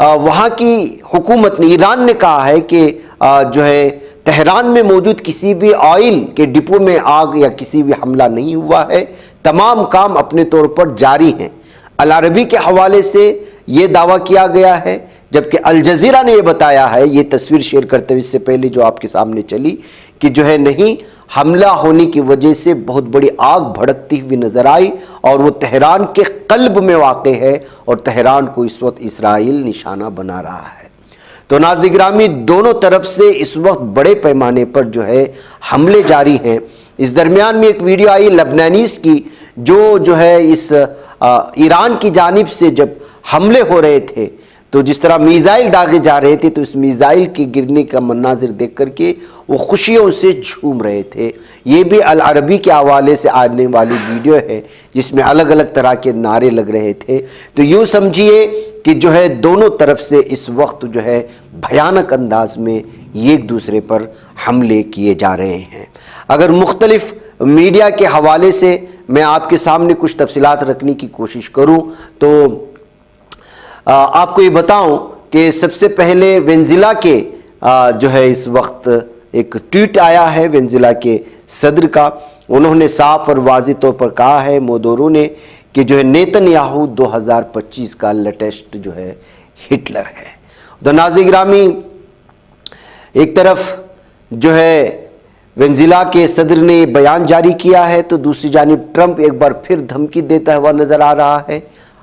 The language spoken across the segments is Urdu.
وہاں کی حکومت نے، ایران نے کہا ہے کہ جو ہے تہران میں موجود کسی بھی آئل کے ڈپو میں آگ یا کسی بھی حملہ نہیں ہوا ہے، تمام کام اپنے طور پر جاری ہیں۔ العربی کے حوالے سے یہ دعویٰ کیا گیا ہے، جبکہ الجزیرہ نے یہ بتایا ہے، یہ تصویر شیئر کرتے ہوئے اس سے پہلے جو آپ کے سامنے چلی، کہ جو ہے نہیں، حملہ ہونے کی وجہ سے بہت بڑی آگ بھڑکتی ہوئی نظر آئی اور وہ تہران کے قلب میں واقع ہے اور تہران کو اس وقت اسرائیل نشانہ بنا رہا ہے۔ تو ناظرین گرامی، دونوں طرف سے اس وقت بڑے پیمانے پر جو ہے حملے جاری ہیں۔ اس درمیان میں ایک ویڈیو آئی لبنانیز کی، جو ہے اس ایران کی جانب سے جب حملے ہو رہے تھے تو جس طرح میزائل داغے جا رہے تھے، تو اس میزائل کے گرنے کا مناظر دیکھ کر کے وہ خوشیوں سے جھوم رہے تھے۔ یہ بھی العربی کے حوالے سے آنے والی ویڈیو ہے جس میں الگ الگ طرح کے نعرے لگ رہے تھے۔ تو یوں سمجھیے کہ جو ہے دونوں طرف سے اس وقت جو ہے بھیانک انداز میں ایک دوسرے پر حملے کیے جا رہے ہیں۔ اگر مختلف میڈیا کے حوالے سے میں آپ کے سامنے کچھ تفصیلات رکھنے کی کوشش کروں تو آپ کو یہ بتاؤں کہ سب سے پہلے وینزویلا کے جو ہے اس وقت ایک ٹویٹ آیا ہے وینزویلا کے صدر کا۔ انہوں نے صاف اور واضح طور پر کہا ہے، مودورو نے، کہ جو ہے نیتن یاہو 2025 کا لیٹسٹ جو ہے ہٹلر ہے۔ تو ناظرین گرامی، ایک طرف جو ہے وینزویلا کے صدر نے بیان جاری کیا ہے تو دوسری جانب ٹرمپ ایک بار پھر دھمکی دیتا ہوا نظر آ رہا ہے۔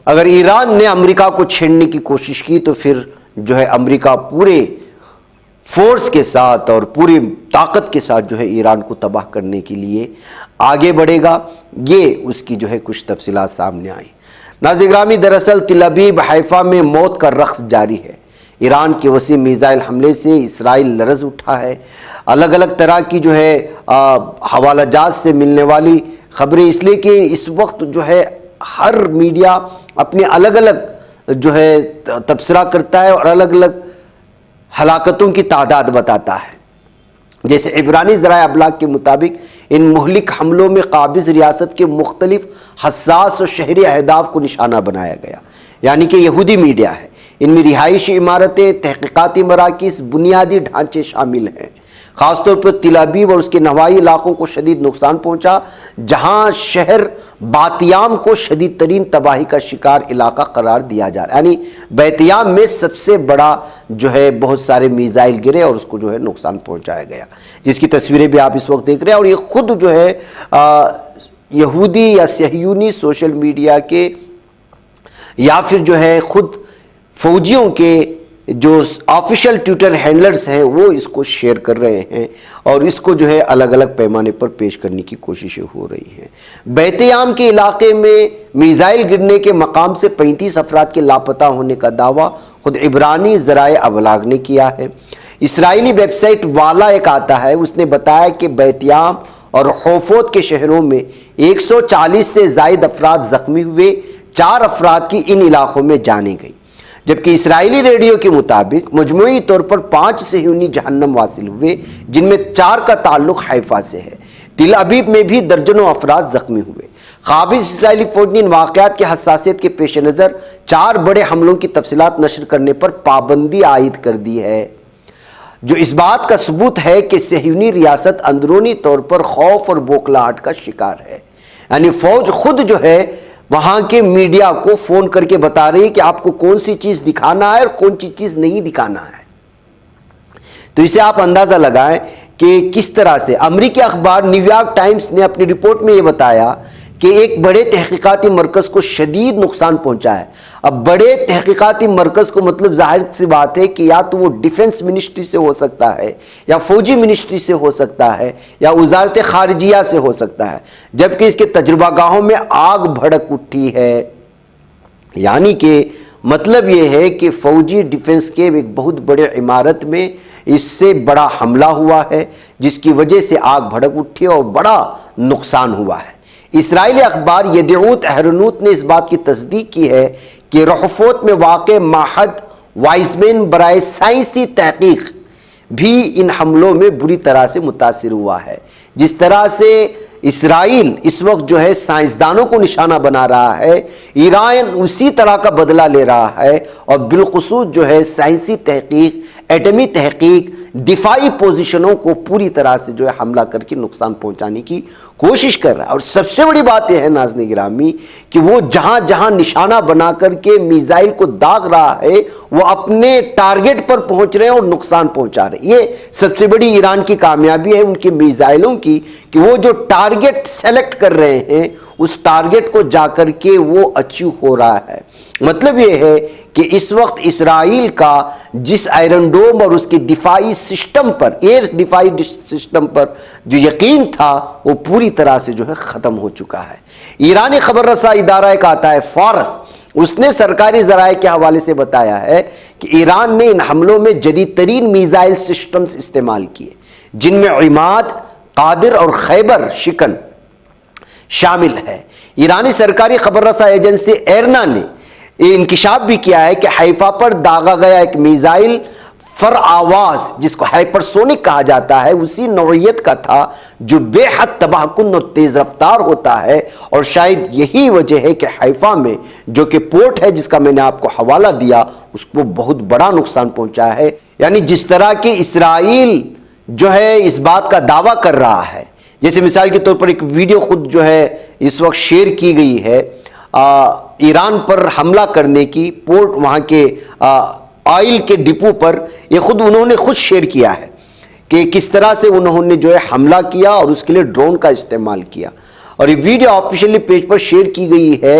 اگر ایران نے امریکہ کو چھیڑنے کی کوشش کی تو پھر جو ہے امریکہ پورے فورس کے ساتھ اور پوری طاقت کے ساتھ جو ہے ایران کو تباہ کرنے کے لیے آگے بڑھے گا۔ یہ اس کی جو ہے کچھ تفصیلات سامنے آئی۔ ناظرین گرامی، دراصل تل ابیب، حیفا میں موت کا رقص جاری ہے۔ ایران کے وسیع میزائل حملے سے اسرائیل لرز اٹھا ہے۔ الگ الگ طرح کی جو ہے حوالہ جات سے ملنے والی خبریں، اس لیے کہ اس وقت جو ہے ہر میڈیا اپنے الگ الگ جو ہے تبصرہ کرتا ہے اور الگ الگ ہلاکتوں کی تعداد بتاتا ہے۔ جیسے عبرانی ذرائع ابلاغ کے مطابق ان مہلک حملوں میں قابض ریاست کے مختلف حساس اور شہری اہداف کو نشانہ بنایا گیا، یعنی کہ یہودی میڈیا ہے۔ ان میں رہائشی عمارتیں، تحقیقاتی مراکز، بنیادی ڈھانچے شامل ہیں۔ خاص طور پر تل ابیب اور اس کے نواحی علاقوں کو شدید نقصان پہنچا، جہاں شہر باتیام کو شدید ترین تباہی کا شکار علاقہ قرار دیا جا رہا ہے۔ یعنی بیتیام میں سب سے بڑا جو ہے بہت سارے میزائل گرے اور اس کو جو ہے نقصان پہنچایا گیا، جس کی تصویریں بھی آپ اس وقت دیکھ رہے ہیں۔ اور یہ خود جو ہے یہودی یا صہیونی سوشل میڈیا کے یا پھر جو ہے خود فوجیوں کے جو آفیشل ٹویٹر ہینڈلرز ہیں وہ اس کو شیئر کر رہے ہیں اور اس کو جو ہے الگ الگ پیمانے پر پیش کرنے کی کوششیں ہو رہی ہیں۔ بیتیام کے علاقے میں میزائل گرنے کے مقام سے 35 افراد کے لاپتہ ہونے کا دعویٰ خود عبرانی ذرائع ابلاغ نے کیا ہے۔ اسرائیلی ویب سائٹ والا ایک آتا ہے، اس نے بتایا کہ بیتیام اور حوفوت کے شہروں میں 140 سے زائد افراد زخمی ہوئے، 4 افراد کی ان علاقوں میں جانیں گئی، جبکہ اسرائیلی ریڈیو کے مطابق مجموعی طور پر 5 صہیونی جہنم واصل ہوئے، جن میں 4 کا تعلق حیفا سے ہے۔ تل ابیب میں بھی درجنوں افراد زخمی ہوئے۔ قابض اسرائیلی فوج نے ان واقعات کی حساسیت کے پیش نظر 4 بڑے حملوں کی تفصیلات نشر کرنے پر پابندی عائد کر دی ہے، جو اس بات کا ثبوت ہے کہ صہیونی ریاست اندرونی طور پر خوف اور بوکھلاہٹ کا شکار ہے۔ یعنی فوج خود جو ہے وہاں کے میڈیا کو فون کر کے بتا رہی ہے کہ آپ کو کون سی چیز دکھانا ہے اور کون سی چیز نہیں دکھانا ہے۔ تو اسے آپ اندازہ لگائیں کہ کس طرح سے امریکی اخبار نیو یارک ٹائمز نے اپنی رپورٹ میں یہ بتایا کہ ایک بڑے تحقیقاتی مرکز کو شدید نقصان پہنچا ہے۔ اب بڑے تحقیقاتی مرکز کو مطلب ظاہر سی بات ہے کہ یا تو وہ ڈیفنس منسٹری سے ہو سکتا ہے یا فوجی منسٹری سے ہو سکتا ہے یا وزارت خارجیہ سے ہو سکتا ہے، جبکہ اس کے تجربہ گاہوں میں آگ بھڑک اٹھی ہے۔ یعنی کہ مطلب یہ ہے کہ فوجی ڈیفنس کے ایک بہت بڑے عمارت میں اس سے بڑا حملہ ہوا ہے، جس کی وجہ سے آگ بھڑک اٹھی اور بڑا نقصان ہوا ہے۔ اسرائیلی اخبار یدعوت احرنوت نے اس بات کی تصدیق کی ہے کہ رحفوت میں واقع معہد وائزمین برائے سائنسی تحقیق بھی ان حملوں میں بری طرح سے متاثر ہوا ہے۔ جس طرح سے اسرائیل اس وقت جو ہے سائنسدانوں کو نشانہ بنا رہا ہے، ایران اسی طرح کا بدلہ لے رہا ہے، اور بالخصوص جو ہے سائنسی تحقیق، ایٹمی تحقیق، دفاعی پوزیشنوں کو پوری طرح سے جو ہے حملہ کر کے نقصان پہنچانے کی کوشش کر رہا ہے۔ اور سب سے بڑی بات یہ ہے ناظرین گرامی کہ وہ جہاں جہاں نشانہ بنا کر کے میزائل کو داغ رہا ہے وہ اپنے ٹارگٹ پر پہنچ رہے ہیں اور نقصان پہنچا رہے ہیں۔ یہ سب سے بڑی ایران کی کامیابی ہے ان کے میزائلوں کی کہ وہ جو ٹارگٹ سیلیکٹ کر رہے ہیں اس ٹارگٹ کو جا کر کے وہ اچیو ہو رہا ہے۔ مطلب یہ ہے کہ اس وقت اسرائیل کا جس آئرن ڈوم اور اس کے دفاعی سسٹم پر، ایئر دفاعی سسٹم پر جو یقین تھا وہ پوری طرح سے جو ہے ختم ہو چکا ہے۔ ایرانی خبر رساں ادارہ ایک آتا ہے فارس، اس نے سرکاری ذرائع کے حوالے سے بتایا ہے کہ ایران نے ان حملوں میں جدید ترین میزائل سسٹمز استعمال کیے جن میں عماد، قادر اور خیبر شکن شامل ہے۔ ایرانی سرکاری خبر رساں ایجنسی ایرنا نے انکشاف بھی کیا ہے کہ حیفا پر داغا گیا ایک میزائل فر آواز جس کو ہائپرسونک کہا جاتا ہے اسی نوعیت کا تھا جو بے حد تباہ کن اور تیز رفتار ہوتا ہے، اور شاید یہی وجہ ہے کہ حیفا میں جو کہ پورٹ ہے جس کا میں نے آپ کو حوالہ دیا اس کو بہت بڑا نقصان پہنچا ہے۔ یعنی جس طرح کہ اسرائیل جو ہے اس بات کا دعویٰ کر رہا ہے، جیسے مثال کے طور پر ایک ویڈیو خود جو ہے اس وقت شیئر کی گئی ہے ایران پر حملہ کرنے کی، پورٹ وہاں کے آئل کے ڈپو پر، یہ خود انہوں نے خود شیئر کیا ہے کہ کس طرح سے انہوں نے جو ہے حملہ کیا اور اس کے لیے ڈرون کا استعمال کیا، اور یہ ویڈیو آفیشیلی پیج پر شیئر کی گئی ہے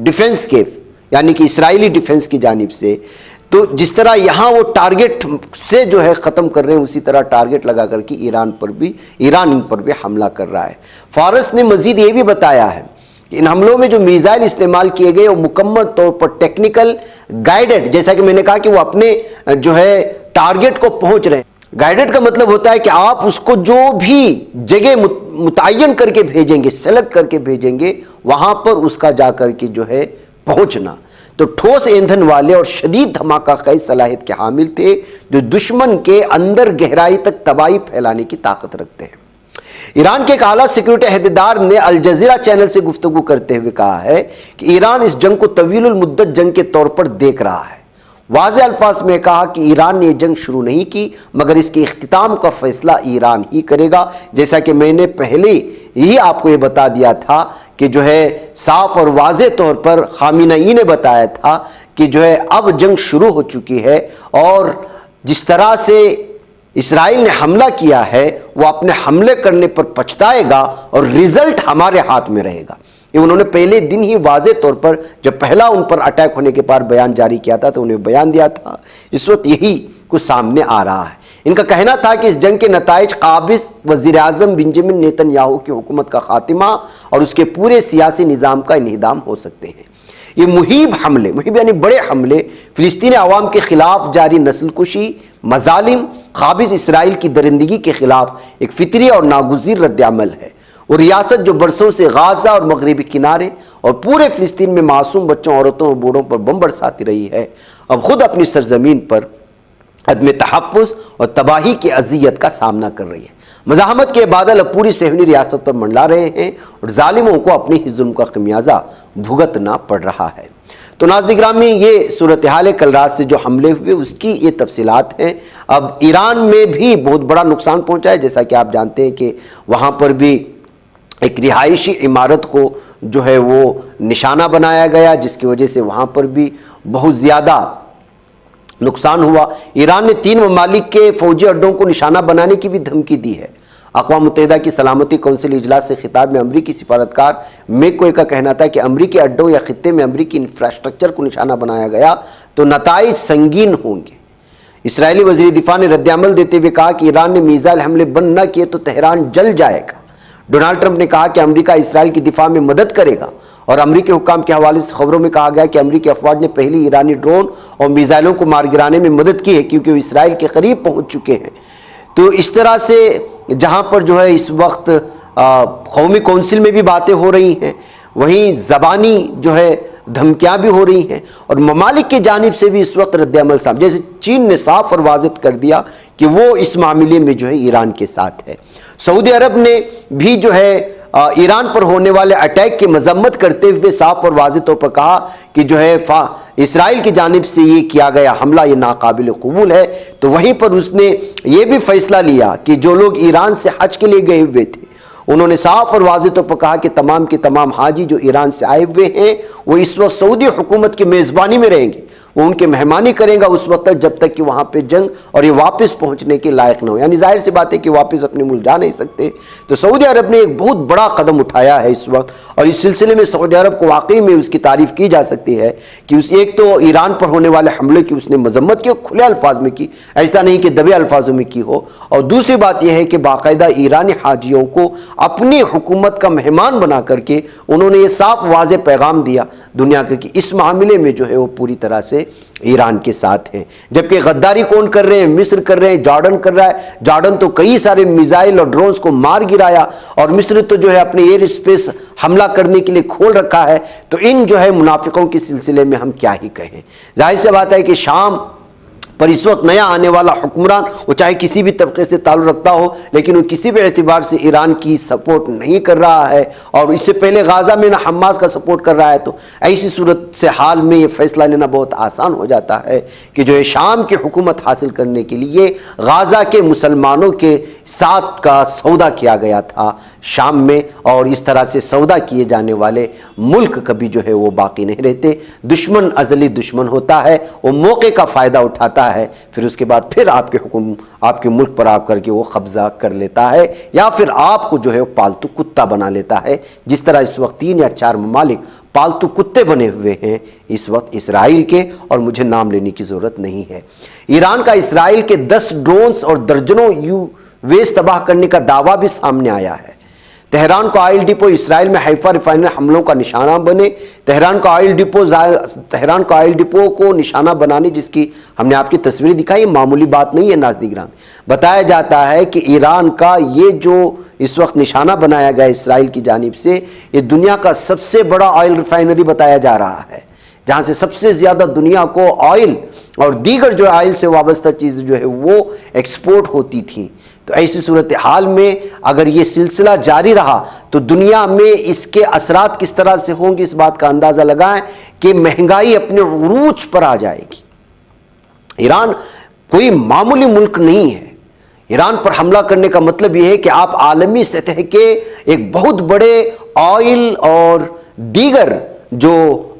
ڈیفنس کے، یعنی کہ اسرائیلی ڈیفنس کی جانب سے۔ تو جس طرح یہاں وہ ٹارگٹ سے جو ہے ختم کر رہے ہیں اسی طرح ٹارگٹ لگا کر کے ایران ان پر بھی حملہ کر رہا ہے۔ فارس نے مزید یہ بھی بتایا ہے کہ ان حملوں میں جو میزائل استعمال کیے گئے وہ مکمل طور پر ٹیکنیکل گائیڈڈ، جیسا کہ میں نے کہا کہ وہ اپنے جو ہے ٹارگٹ کو پہنچ رہے ہیں۔ گائیڈڈ کا مطلب ہوتا ہے کہ آپ اس کو جو بھی جگہ متعین کر کے بھیجیں گے، سلیکٹ کر کے بھیجیں گے، وہاں پر اس کا جا کر کے جو ہے پہنچنا۔ تو ٹھوس ایندھن والے اور شدید دھماکہ خیز صلاحیت کے حامل تھے جو دشمن کے اندر گہرائی تک تباہی پھیلانے کی طاقت رکھتے ہیں۔ ایران کے ایک اعلیٰ سیکیورٹی عہدیدار نے الجزیرہ چینل سے گفتگو کرتے ہوئے کہا ہے کہ ایران اس جنگ کو طویل المدت جنگ کے طور پر دیکھ رہا ہے۔ واضح الفاظ میں کہا کہ ایران نے یہ جنگ شروع نہیں کی مگر اس کے اختتام کا فیصلہ ایران ہی کرے گا، جیسا کہ میں نے پہلے ہی آپ کو یہ بتا دیا تھا کہ جو ہے صاف اور واضح طور پر خامنئی نے بتایا تھا کہ جو ہے اب جنگ شروع ہو چکی ہے، اور جس طرح سے اسرائیل نے حملہ کیا ہے وہ اپنے حملے کرنے پر پچھتائے گا اور رزلٹ ہمارے ہاتھ میں رہے گا۔ یہ انہوں نے پہلے دن ہی واضح طور پر جب پہلا ان پر اٹیک ہونے کے بعد بیان جاری کیا تھا تو انہیں بیان دیا تھا، اس وقت یہی کچھ سامنے آ رہا ہے۔ ان کا کہنا تھا کہ اس جنگ کے نتائج قابض وزیر اعظم بنجامن نیتن یاہو کی حکومت کا خاتمہ اور اس کے پورے سیاسی نظام کا انہدام ہو سکتے ہیں۔ یہ مہیب حملے، مہیب یعنی بڑے حملے، فلسطینی عوام کے خلاف جاری نسل کشی، مظالم، قابض اسرائیل کی درندگی کے خلاف ایک فطری اور ناگزیر رد عمل ہے۔ وہ ریاست جو برسوں سے غازہ اور مغربی کنارے اور پورے فلسطین میں معصوم بچوں، عورتوں اور بوڑھوں پر بم برساتی رہی ہے، اب خود اپنی سرزمین پر عدم تحفظ اور تباہی کی اذیت کا سامنا کر رہی ہے۔ مزاحمت کے بادل اب پوری صہیونی ریاست پر منڈلا رہے ہیں اور ظالموں کو اپنی ہی ظلم کا خمیازہ بھگتنا پڑ رہا ہے۔ تو ناظرین گرامی، یہ صورتحال ہے کل رات سے جو حملے ہوئے اس کی یہ تفصیلات ہیں۔ اب ایران میں بھی بہت بڑا نقصان پہنچا ہے، جیسا کہ آپ جانتے ہیں کہ وہاں پر بھی ایک رہائشی عمارت کو جو ہے وہ نشانہ بنایا گیا، جس کی وجہ سے وہاں پر بھی بہت زیادہ نقصان ہوا۔ ایران نے 3 ممالک کے فوجی اڈوں کو نشانہ بنانے کی بھی دھمکی دی ہے۔ اقوام متحدہ کی سلامتی کونسل اجلاس سے خطاب میں امریکی سفارتکار میکوئے کا کہنا تھا کہ امریکی اڈوں یا خطے میں امریکی انفراسٹرکچر کو نشانہ بنایا گیا تو نتائج سنگین ہوں گے۔ اسرائیلی وزیر دفاع نے رد عمل دیتے ہوئے کہا کہ ایران نے میزائل حملے بند نہ کیے تو تہران جل جائے گا۔ ڈونالڈ ٹرمپ نے کہا کہ امریکہ اسرائیل کی دفاع میں مدد کرے گا، اور امریکی حکام کے حوالے سے خبروں میں کہا گیا کہ امریکی افواج نے پہلی ایرانی ڈرون اور میزائلوں کو مار گرانے میں مدد کی ہے کیونکہ وہ اسرائیل کے قریب پہنچ چکے ہیں۔ تو اس طرح سے جہاں پر جو ہے اس وقت قومی کونسل میں بھی باتیں ہو رہی ہیں، وہیں زبانی جو ہے دھمکیاں بھی ہو رہی ہیں اور ممالک کی جانب سے بھی اس وقت رد عمل صاحب، جیسے چین نے صاف اور واضح کر دیا کہ وہ اس معاملے میں جو ہے ایران کے ساتھ ہے۔ سعودی عرب نے بھی جو ہے ایران پر ہونے والے اٹیک کی مذمت کرتے ہوئے صاف اور واضح طور پر کہا کہ جو ہے اسرائیل کی جانب سے یہ کیا گیا حملہ یہ ناقابل قبول ہے۔ تو وہیں پر اس نے یہ بھی فیصلہ لیا کہ جو لوگ ایران سے حج کے لیے گئے ہوئے تھے انہوں نے صاف اور واضح طور پر کہا کہ تمام کے تمام حاجی جو ایران سے آئے ہوئے ہیں وہ اس وقت سعودی حکومت کی میزبانی میں رہیں گے، وہ ان کے مہمانی کریں گا اس وقت تک جب تک کہ وہاں پہ جنگ اور یہ واپس پہنچنے کے لائق نہ ہو، یعنی ظاہر سی بات ہے کہ واپس اپنے ملک جا نہیں سکتے۔ تو سعودی عرب نے ایک بہت بڑا قدم اٹھایا ہے اس وقت، اور اس سلسلے میں سعودی عرب کو واقعی میں اس کی تعریف کی جا سکتی ہے کہ اس ایک تو ایران پر ہونے والے حملے کی اس نے مذمت کی، کھلے الفاظ میں کی، ایسا نہیں کہ دبے الفاظوں میں کی ہو، اور دوسری بات یہ ہے کہ باقاعدہ ایرانی حاجیوں کو اپنی حکومت کا مہمان بنا کر کے انہوں نے یہ صاف واضح پیغام دیا دنیا کے کہ اس معاملے میں جو ہے وہ پوری طرح سے ایران کے ساتھ ہیں۔ جبکہ غداری کون کر رہے ہیں؟ مصر کر رہے ہیں، جارڈن کر رہا ہے۔ جارڈن تو کئی سارے میزائل اور ڈرونز کو مار گرایا، اور مصر تو جو ہے اپنے ایئر اسپیس حملہ کرنے کے لیے کھول رکھا ہے۔ تو ان جو ہے منافقوں کے سلسلے میں ہم کیا ہی کہیں۔ ظاہر سی بات ہے کہ شام پر اس وقت نیا آنے والا حکمران وہ چاہے کسی بھی طبقے سے تعلق رکھتا ہو لیکن وہ کسی بھی اعتبار سے ایران کی سپورٹ نہیں کر رہا ہے، اور اس سے پہلے غازہ میں نہ حماس کا سپورٹ کر رہا ہے۔ تو ایسی صورت سے حال میں یہ فیصلہ لینا بہت آسان ہو جاتا ہے کہ جو ہے شام کی حکومت حاصل کرنے کے لیے غازہ کے مسلمانوں کے ساتھ کا سودا کیا گیا تھا شام میں، اور اس طرح سے سودا کیے جانے والے ملک کبھی جو ہے وہ باقی نہیں رہتے۔ دشمن ازلی دشمن ہوتا ہے، وہ موقع کا فائدہ اٹھاتا ہے، پھر اس کے بعد پھر آپ کے ملک پر آ کر کے وہ قبضہ کر لیتا ہے، یا پھر آپ کو جو ہے پالتو کتا بنا لیتا ہے، جس طرح اس وقت 3 یا 4 ممالک پالتو کتے بنے ہوئے ہیں اس وقت اسرائیل کے، اور مجھے نام لینے کی ضرورت نہیں ہے۔ ایران کا اسرائیل کے 10 ڈرونز اور درجنوں UAVs تباہ کرنے کا دعویٰ بھی سامنے آیا ہے۔ تہران کا آئل ڈپو اسرائیل میں حیفا ریفائنری حملوں کا نشانہ بنے۔ تہران کا آئل ڈپو کو نشانہ بنانے جس کی ہم نے آپ کی تصویر دکھائی، معمولی بات نہیں ہے ناظرین گرامی۔ بتایا جاتا ہے کہ ایران کا یہ جو اس وقت نشانہ بنایا گیا اسرائیل کی جانب سے، یہ دنیا کا سب سے بڑا آئل ریفائنری بتایا جا رہا ہے، جہاں سے سب سے زیادہ دنیا کو آئل اور دیگر جو آئل سے وابستہ چیزیں جو ہے وہ ایکسپورٹ ہوتی تھیں۔ تو ایسی صورتحال میں اگر یہ سلسلہ جاری رہا تو دنیا میں اس کے اثرات کس طرح سے ہوں گے، اس بات کا اندازہ لگائیں کہ مہنگائی اپنے عروج پر آ جائے گی۔ ایران کوئی معمولی ملک نہیں ہے۔ ایران پر حملہ کرنے کا مطلب یہ ہے کہ آپ عالمی سطح کے ایک بہت بڑے آئل اور دیگر جو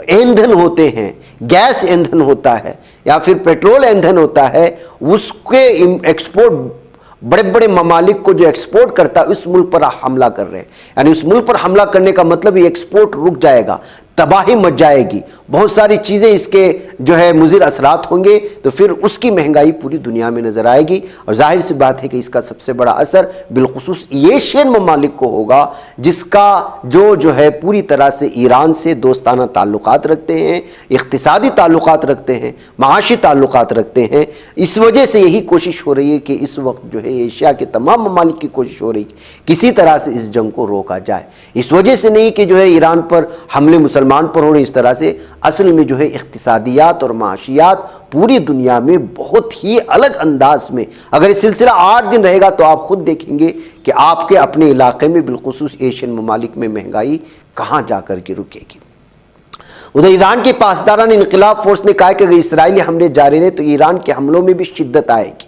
ایندھن ہوتے ہیں، گیس ایندھن ہوتا ہے یا پھر پیٹرول ایندھن ہوتا ہے، اس کے ایکسپورٹ بڑے بڑے ممالک کو جو ایکسپورٹ کرتا ہے اس ملک پر حملہ کر رہے ہیں، یعنی اس ملک پر حملہ کرنے کا مطلب یہ ایکسپورٹ رک جائے گا، تباہی مچ جائے گی، بہت ساری چیزیں اس کے جو ہے مضر اثرات ہوں گے، تو پھر اس کی مہنگائی پوری دنیا میں نظر آئے گی۔ اور ظاہر سی بات ہے کہ اس کا سب سے بڑا اثر بالخصوص ایشین ممالک کو ہوگا، جس کا جو ہے پوری طرح سے ایران سے دوستانہ تعلقات رکھتے ہیں، اقتصادی تعلقات رکھتے ہیں، معاشی تعلقات رکھتے ہیں۔ اس وجہ سے یہی کوشش ہو رہی ہے کہ اس وقت جو ہے ایشیا کے تمام ممالک کی کوشش ہو رہی ہے کسی طرح سے اس جنگ کو روکا جائے۔ اس وجہ سے نہیں کہ جو ہے ایران پر حملے مسلمان پر ہو رہے اس طرح سے، اصل میں جو ہے اقتصادیات اور معاشیات پوری دنیا میں بہت ہی الگ انداز میں، اگر یہ سلسلہ 8 دن رہے گا تو آپ خود دیکھیں گے کہ آپ کے اپنے علاقے میں بالخصوص ایشین ممالک میں مہنگائی کہاں جا کر کے رکے گی۔ ادھر ایران کی پاسداران انقلاب فورس نے کہا کہ اگر اسرائیلی حملے جاری رہے تو ایران کے حملوں میں بھی شدت آئے گی۔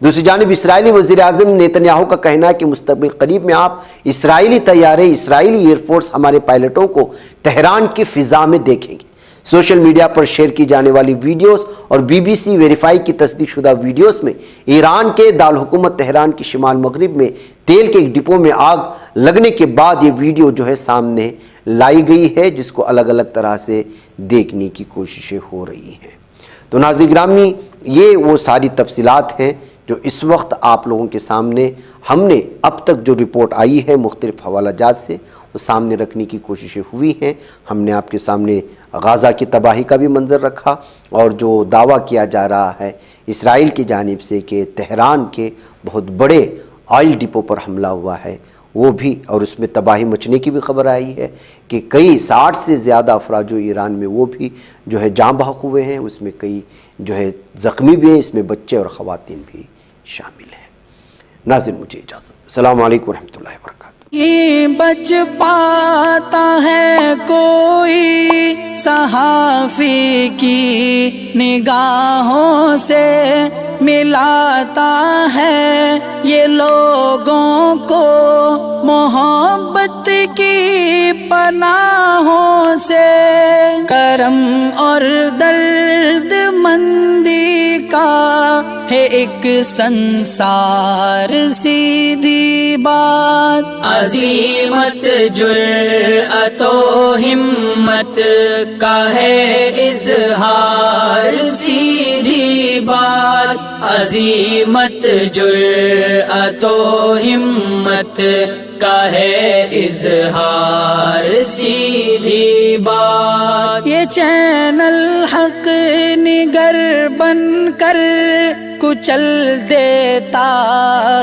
دوسری جانب اسرائیلی وزیر اعظم نیتنیاہو کا کہنا ہے کہ مستقبل قریب میں آپ اسرائیلی طیارے، اسرائیلی ایئر فورس ہمارے پائلٹوں کو تہران کی فضا میں دیکھیں گے۔ سوشل میڈیا پر شیئر کی جانے والی ویڈیوز اور BBC ویریفائی کی تصدیق شدہ ویڈیوز میں ایران کے دارالحکومت تہران کی شمال مغرب میں تیل کے ایک ڈپو میں آگ لگنے کے بعد یہ ویڈیو جو ہے سامنے لائی گئی ہے، جس کو الگ الگ طرح سے دیکھنے کی کوششیں ہو رہی ہیں۔ تو ناظرین گرامی، یہ وہ ساری تفصیلات ہیں جو اس وقت آپ لوگوں کے سامنے ہم نے اب تک جو رپورٹ آئی ہے مختلف حوالہ جات سے وہ سامنے رکھنے کی کوششیں ہوئی ہیں۔ ہم نے آپ کے سامنے غازہ کی تباہی کا بھی منظر رکھا، اور جو دعویٰ کیا جا رہا ہے اسرائیل کی جانب سے کہ تہران کے بہت بڑے آئل ڈپو پر حملہ ہوا ہے، وہ بھی، اور اس میں تباہی مچنے کی بھی خبر آئی ہے کہ کئی 60 سے زیادہ افراد جو ایران میں وہ بھی جو ہے جاں بحق ہوئے ہیں، اس میں کئی جو ہے زخمی بھی ہیں، اس میں بچے اور خواتین بھی شامل ہیں۔ ناظرین مجھے اجازت، السلام علیکم ورحمۃ اللہ وبرکاتہ۔ بچ پاتا ہے کوئی صحافی کی نگاہوں سے، ملاتا ہے یہ لوگوں کو محبت کی پناہوں سے، کرم اور درد مندی کا ہے ایک سنسار، سیدھی بات عزیمت جرأت و ہمت کا ہے اظہار، سیدھی بات عزیمت جرأت و ہمت کا ہے اظہار، سیدھی بات۔ یہ چینل حق نگر بن کر کچل دیتا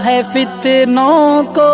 ہے فتنوں کو،